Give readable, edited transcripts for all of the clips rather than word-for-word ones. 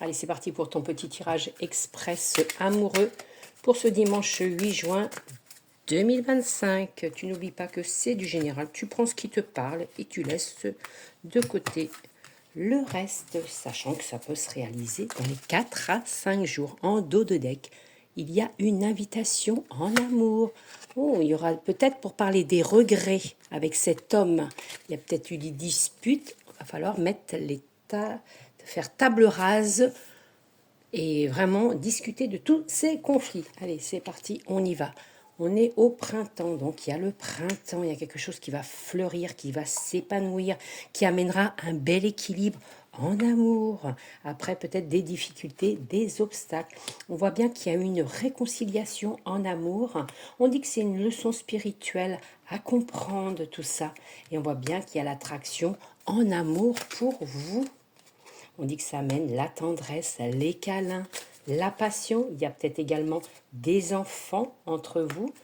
Allez, c'est parti pour ton petit tirage express amoureux pour ce dimanche 8 juin 2025. Tu n'oublies pas que c'est du général. Tu prends ce qui te parle et tu laisses de côté le reste, sachant que ça peut se réaliser dans les 4 à 5 jours. En dos de deck, il y a une invitation en amour. Oh, il y aura peut-être pour parler des regrets avec cet homme. Il y a peut-être eu des disputes. Il va falloir mettre faire table rase et vraiment discuter de tous ces conflits. Allez, c'est parti, on y va. On est au printemps, donc il y a le printemps, il y a quelque chose qui va fleurir, qui va s'épanouir, qui amènera un bel équilibre en amour. Après, peut-être des difficultés, des obstacles. On voit bien qu'il y a une réconciliation en amour. On dit que c'est une leçon spirituelle à comprendre tout ça. Et on voit bien qu'il y a l'attraction en amour pour vous. On dit que ça amène la tendresse, les câlins, la passion. Il y a peut-être également des enfants entre vous.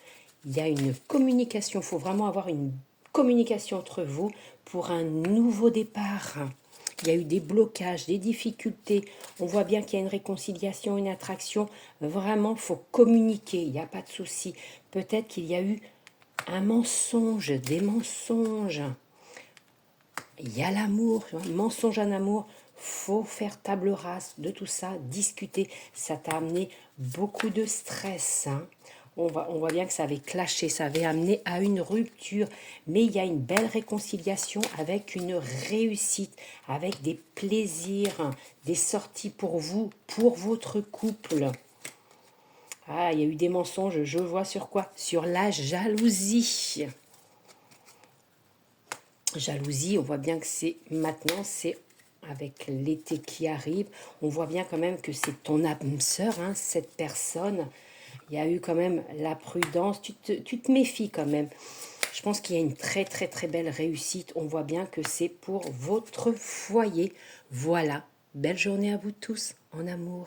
Il y a une communication. Il faut vraiment avoir une communication entre vous pour un nouveau départ. Il y a eu des blocages, des difficultés. On voit bien qu'il y a une réconciliation, une attraction. Vraiment, il faut communiquer. Il n'y a pas de souci. Peut-être qu'il y a eu un mensonge, des mensonges. Il y a l'amour, mensonge en amour. Faut faire table rase de tout ça, discuter. Ça t'a amené beaucoup de stress. On voit bien que ça avait clashé, ça avait amené à une rupture. Mais il y a une belle réconciliation avec une réussite, avec des plaisirs, des sorties pour vous, pour votre couple. Ah, il y a eu des mensonges, je vois sur quoi? Sur la jalousie. Jalousie, on voit bien que c'est maintenant, c'est avec l'été qui arrive, on voit bien quand même que c'est ton âme sœur, cette personne. Il y a eu quand même la prudence, tu te méfies quand même. Je pense qu'il y a une très très très belle réussite. On voit bien que c'est pour votre foyer. Voilà, belle journée à vous tous en amour.